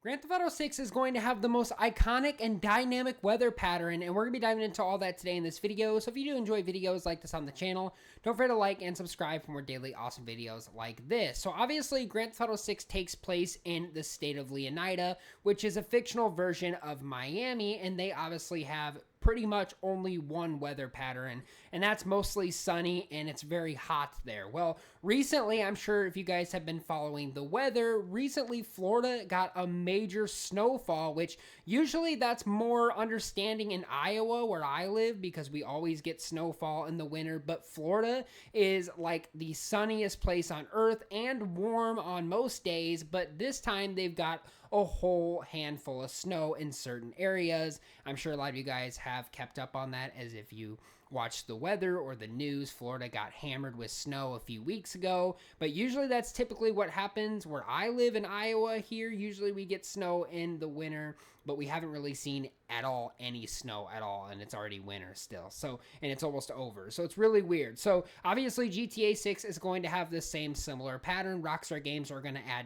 Grand Theft Auto 6 is going to have the most iconic and dynamic weather pattern, and we're going to be diving into all that today in this video. So if you do enjoy videos like this on the channel, don't forget to like and subscribe for more daily awesome videos like this. So obviously, Grand Theft Auto 6 takes place in the state of Leonida, which is a fictional version of Miami, and they obviously have pretty much only one weather pattern, and that's mostly sunny, and it's very hot there. Well, recently, I'm sure if you guys have been following the weather, recently Florida got a major snowfall, which usually that's more understanding in Iowa where I live because we always get snowfall in the winter, but Florida is like the sunniest place on earth and warm on most days, but this time they've got a whole handful of snow in certain areas. I'm sure a lot of you guys have kept up on that, as if you watched the weather or the news. Florida got hammered with snow a few weeks ago, but usually that's typically what happens where I live in Iowa here. Usually we get snow in the winter, but we haven't really seen at all any snow at all, and it's already winter still. So, and it's almost over. So it's really weird. So obviously GTA 6 is going to have the same similar pattern. Rockstar Games are going to add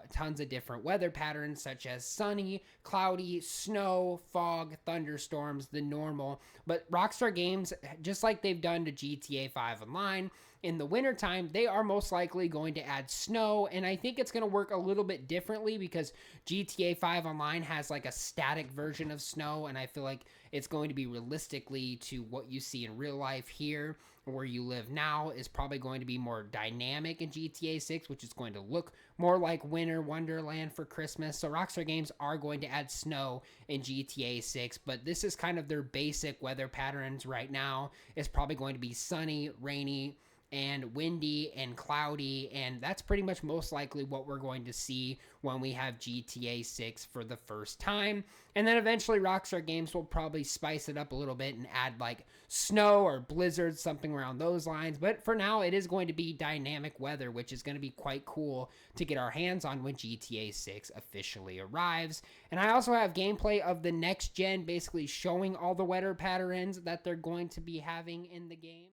tons of different weather patterns such as sunny, cloudy, snow, fog, thunderstorms, the normal. But Rockstar Games, just like they've done to GTA 5 Online, in the wintertime, they are most likely going to add snow, and I think it's going to work a little bit differently because GTA 5 Online has like a static version of snow, and I feel like it's going to be realistically to what you see in real life here where you live now is probably going to be more dynamic in GTA 6, which is going to look more like winter wonderland for Christmas. So Rockstar Games are going to add snow in GTA 6, but this is kind of their basic weather patterns right now. It's probably going to be sunny, rainy, and windy and cloudy, and that's pretty much most likely what we're going to see when we have GTA 6 for the first time. And then eventually Rockstar Games will probably spice it up a little bit and add like snow or blizzards, something around those lines. But for now, it is going to be dynamic weather, which is going to be quite cool to get our hands on when GTA 6 officially arrives. And I also have gameplay of the next gen, basically showing all the weather patterns that they're going to be having in the game.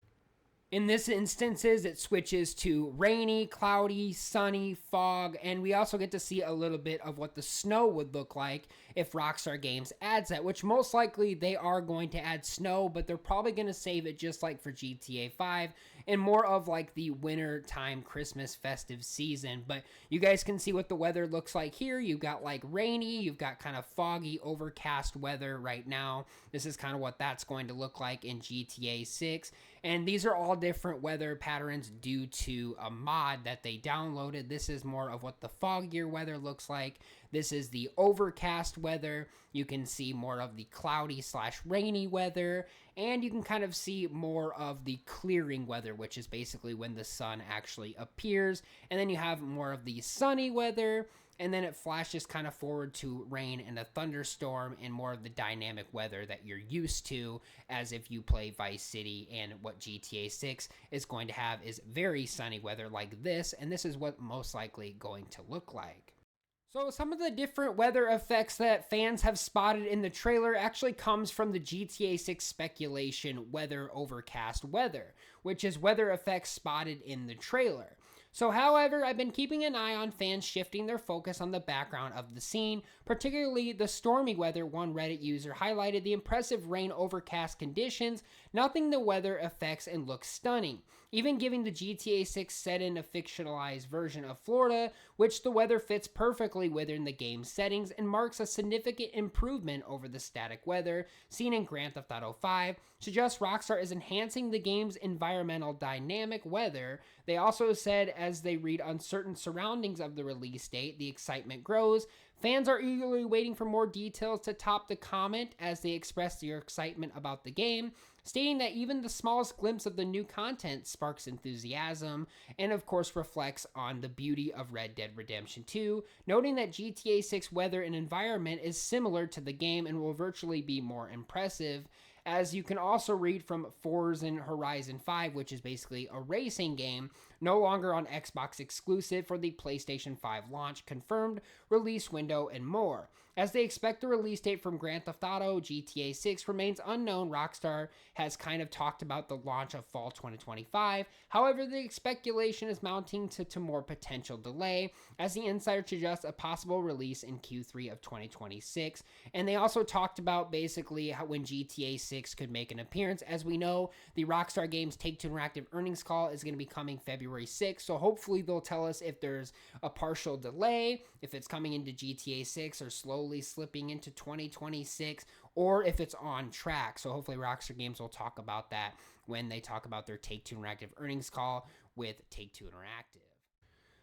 In this instances, it switches to rainy, cloudy, sunny, fog, and we also get to see a little bit of what the snow would look like if Rockstar Games adds that, which most likely they are going to add snow, but they're probably going to save it just like for GTA 5 and more of like the winter time Christmas festive season. But you guys can see what the weather looks like here. You've got like rainy, you've got kind of foggy, overcast weather right now. This is kind of what that's going to look like in GTA 6, and these are all different weather patterns due to a mod that they downloaded. This is more of what the foggier weather looks like. This is the overcast weather. You can see more of the cloudy / rainy weather, and you can kind of see more of the clearing weather, which is basically when the sun actually appears. And then you have more of the sunny weather, and then it flashes kind of forward to rain and a thunderstorm and more of the dynamic weather that you're used to as if you play Vice City. And what GTA 6 is going to have is very sunny weather like this, and this is what most likely going to look like. So some of the different weather effects that fans have spotted in the trailer actually comes from the GTA 6 speculation weather overcast weather, which is weather effects spotted in the trailer. So, however, I've been keeping an eye on fans shifting their focus on the background of the scene, particularly the stormy weather. One Reddit user highlighted the impressive rain overcast conditions, nothing the weather effects, and looks stunning. Even giving the GTA 6 set in a fictionalized version of Florida, which the weather fits perfectly within the game's settings and marks a significant improvement over the static weather seen in Grand Theft Auto 5, suggests Rockstar is enhancing the game's environmental dynamic weather. They also said, as they read uncertain surroundings of the release date, the excitement grows. Fans are eagerly waiting for more details to top the comment as they express their excitement about the game, stating that even the smallest glimpse of the new content sparks enthusiasm and of course reflects on the beauty of Red Dead Redemption 2, noting that GTA 6 weather and environment is similar to the game and will virtually be more impressive. As you can also read from Forza Horizon 5, which is basically a racing game, no longer on Xbox exclusive for the PlayStation 5 launch, confirmed release window, and more. As they expect the release date from Grand Theft Auto, GTA 6 remains unknown. Rockstar has kind of talked about the launch of fall 2025. However, the speculation is mounting to more potential delay, as the insider suggests a possible release in Q3 of 2026. And they also talked about basically how when GTA 6 could make an appearance. As we know, the Rockstar Games Take-Two Interactive earnings call is going to be coming February 6th. So hopefully they'll tell us if there's a partial delay, if it's coming into GTA 6 or slowly slipping into 2026, or if it's on track. So hopefully Rockstar Games will talk about that when they talk about their Take-Two Interactive earnings call with Take-Two Interactive.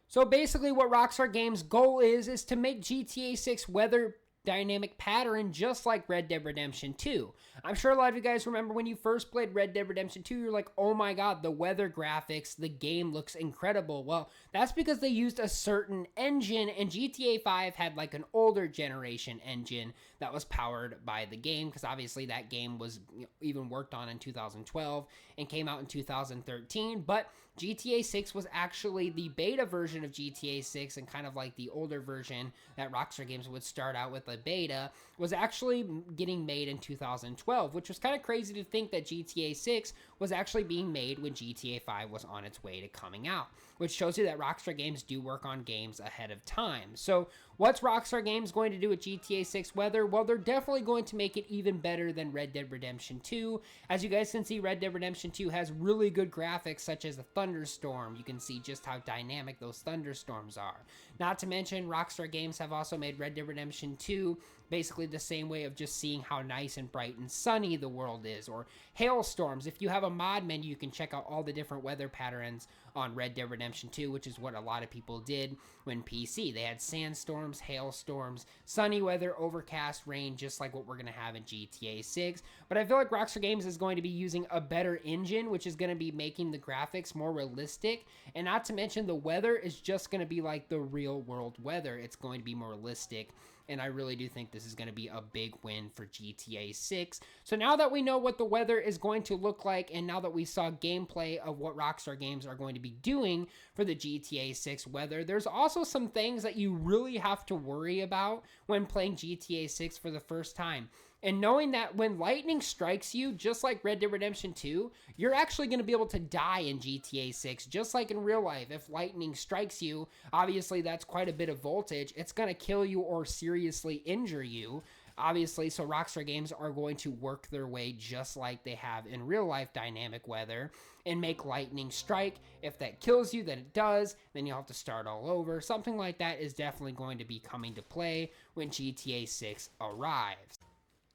So basically what Rockstar Games' goal is to make GTA 6 weather dynamic pattern just like Red Dead Redemption 2. I'm sure a lot of you guys remember when you first played Red Dead Redemption 2, you're like, oh my god, the weather graphics, the game looks incredible. Well, that's because they used a certain engine, and GTA 5 had like an older generation engine that was powered by the game, because obviously that game was even worked on in 2012 and came out in 2013, but GTA 6 was actually the beta version of GTA 6, and kind of like the older version that Rockstar Games would start out with a beta, was actually getting made in 2012, which was kind of crazy to think that GTA 6 was actually being made when GTA 5 was on its way to coming out, which shows you that Rockstar Games do work on games ahead of time. So what's Rockstar Games going to do with GTA 6 weather? Well, they're definitely going to make it even better than Red Dead Redemption 2. As you guys can see, Red Dead Redemption 2 has really good graphics, such as the thunderstorm. You can see just how dynamic those thunderstorms are. Not to mention, Rockstar Games have also made Red Dead Redemption 2 basically the same way of just seeing how nice and bright and sunny the world is, or hailstorms. If you have a mod menu, you can check out all the different weather patterns on Red Dead Redemption 2, which is what a lot of people did when PC. They had sandstorms, hailstorms, sunny weather, overcast, rain, just like what we're going to have in GTA 6. But I feel like Rockstar Games is going to be using a better engine, which is going to be making the graphics more realistic. And not to mention, the weather is just going to be like the real world weather. It's going to be more realistic. And I really do think this is going to be a big win for GTA 6. So now that we know what the weather is going to look like, and now that we saw gameplay of what Rockstar Games are going to be doing for the GTA 6 weather, there's also some things that you really have to worry about when playing GTA 6 for the first time. And knowing that when lightning strikes you, just like Red Dead Redemption 2, you're actually going to be able to die in GTA 6, just like in real life. If lightning strikes you, obviously that's quite a bit of voltage. It's going to kill you or seriously injure you, obviously. So Rockstar Games are going to work their way just like they have in real life dynamic weather and make lightning strike. If that kills you, then it does. Then you'll have to start all over. Something like that is definitely going to be coming to play when GTA 6 arrives.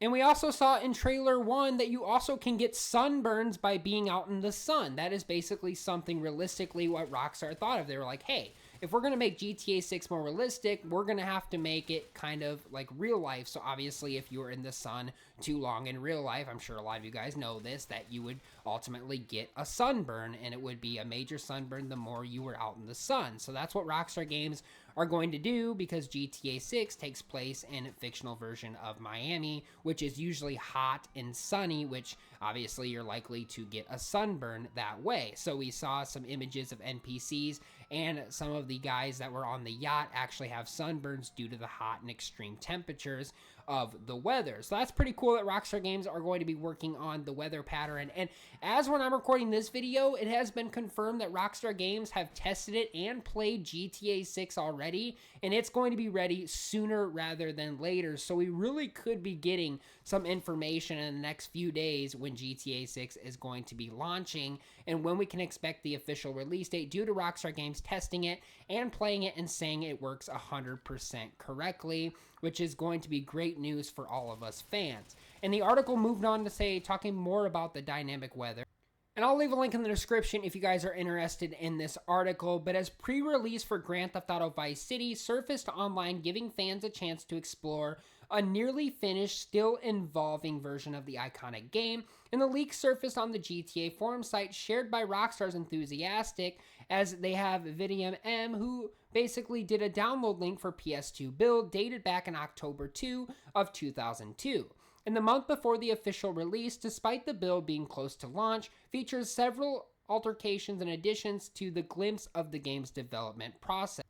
And we also saw in trailer 1 that you also can get sunburns by being out in the sun. That is basically something realistically what Rockstar thought of. They were like, hey, if we're going to make GTA 6 more realistic, we're going to have to make it kind of like real life. So obviously if you were in the sun too long in real life, I'm sure a lot of you guys know this, that you would ultimately get a sunburn, and it would be a major sunburn the more you were out in the sun. So that's what Rockstar Games are going to do, because GTA 6 takes place in a fictional version of Miami, which is usually hot and sunny, which obviously you're likely to get a sunburn that way. So we saw some images of NPCs, and some of the guys that were on the yacht actually have sunburns due to the hot and extreme temperatures of the weather. So that's pretty cool that Rockstar Games are going to be working on the weather pattern. And as when I'm recording this video, it has been confirmed that Rockstar Games have tested it and played GTA 6 already, and it's going to be ready sooner rather than later. So we really could be getting some information in the next few days when GTA 6 is going to be launching, and when we can expect the official release date due to Rockstar Games testing it and playing it and saying it works 100% correctly, which is going to be great news for all of us fans. And the article moved on to say, talking more about the dynamic weather. And I'll leave a link in the description if you guys are interested in this article. But as pre-release for Grand Theft Auto Vice City surfaced online, giving fans a chance to explore a nearly finished, still evolving version of the iconic game. And the leak surfaced on the GTA forum site shared by Rockstar's Enthusiastic, as they have Vidium M, who basically did a download link for PS2 build dated back in October 2 of 2002. In the month before the official release, despite the build being close to launch, features several altercations and additions to the glimpse of the game's development process.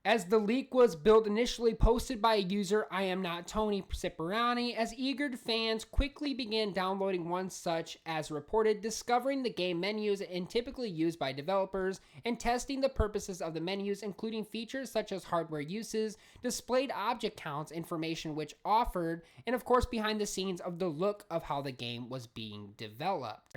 As the leak was built initially posted by a user, I am not Tony Cipriani, as eager fans quickly began downloading one such as reported, discovering the game menus and typically used by developers, and testing the purposes of the menus, including features such as hardware uses, displayed object counts, information which offered, and of course behind the scenes of the look of how the game was being developed.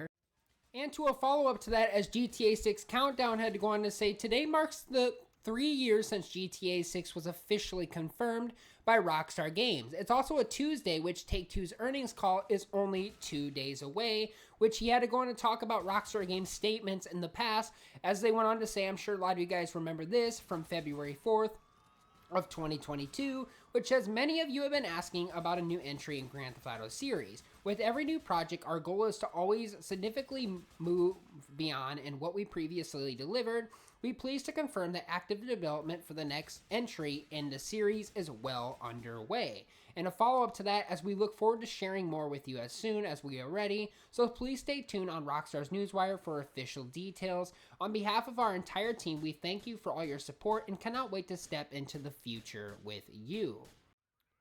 And to a follow-up to that, as GTA 6 Countdown had to go on to say, today marks the 3 years since GTA 6 was officially confirmed by Rockstar Games. It's also a Tuesday, which Take-Two's earnings call is only 2 days away, which he had to go on to talk about Rockstar Games' statements in the past, as they went on to say, I'm sure a lot of you guys remember this, from February 4th of 2022, which says, many of you have been asking about a new entry in Grand Theft Auto series. With every new project, our goal is to always significantly move beyond in what we previously delivered. We're pleased to confirm that active development for the next entry in the series is well underway. And a follow-up to that, as we look forward to sharing more with you as soon as we are ready, so please stay tuned on Rockstar's Newswire for official details. On behalf of our entire team, we thank you for all your support and cannot wait to step into the future with you.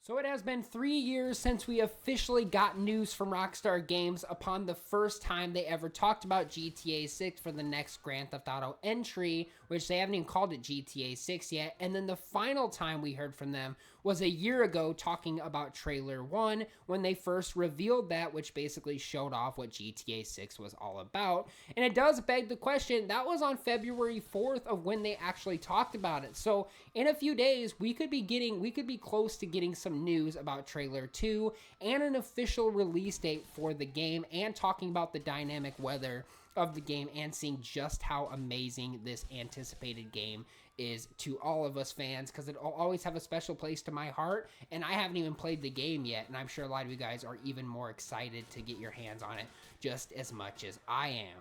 So it has been 3 years since we officially got news from Rockstar Games upon the first time they ever talked about GTA 6 for the next Grand Theft Auto entry, which they haven't even called it GTA 6 yet. And then the final time we heard from them was a year ago, talking about Trailer 1, when they first revealed that, which basically showed off what GTA 6 was all about. And it does beg the question, that was on February 4th of when they actually talked about it. So in a few days, we could be close to getting some news about Trailer 2 and an official release date for the game, and talking about the dynamic weather of the game and seeing just how amazing this anticipated game is to all of us fans, because it'll always have a special place to my heart, and I haven't even played the game yet, and I'm sure a lot of you guys are even more excited to get your hands on it just as much as I am.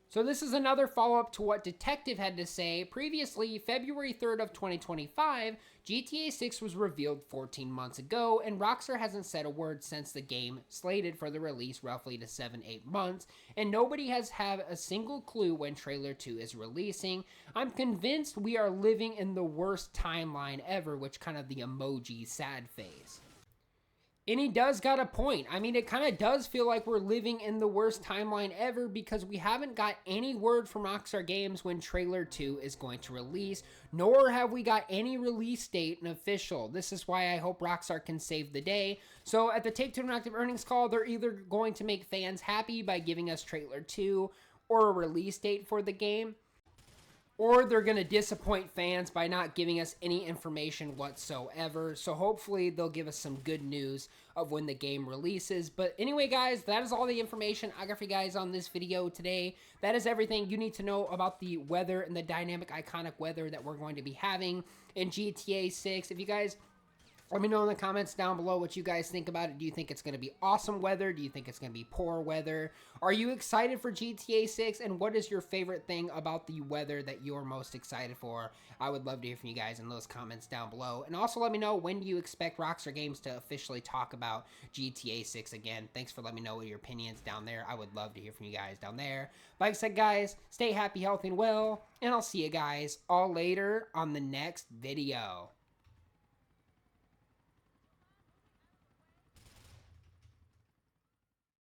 So this is another follow-up to what Detective had to say. Previously, February 3rd of 2025, GTA 6 was revealed 14 months ago, and Rockstar hasn't said a word since the game, slated for the release roughly to 7-8 months, and nobody has had a single clue when Trailer 2 is releasing. I'm convinced we are living in the worst timeline ever, which kind of the emoji sad face. And he does got a point. I mean, it kind of does feel like we're living in the worst timeline ever, because we haven't got any word from Rockstar Games when Trailer 2 is going to release, nor have we got any release date and official. This is why I hope Rockstar can save the day. So at the Take-Two Interactive earnings call, they're either going to make fans happy by giving us Trailer 2 or a release date for the game, or they're going to disappoint fans by not giving us any information whatsoever. So hopefully they'll give us some good news of when the game releases. But anyway, guys, that is all the information I got for you guys on this video today. That is everything you need to know about the weather and the dynamic, iconic weather that we're going to be having in GTA 6. If you guys... let me know in the comments down below what you guys think about it. Do you think it's going to be awesome weather? Do you think it's going to be poor weather? Are you excited for GTA 6? And what is your favorite thing about the weather that you're most excited for? I would love to hear from you guys in those comments down below. And also let me know, when do you expect Rockstar Games to officially talk about GTA 6 again? Thanks for letting me know your opinions down there. I would love to hear from you guys down there. Like I said, guys, stay happy, healthy, and well. And I'll see you guys all later on the next video.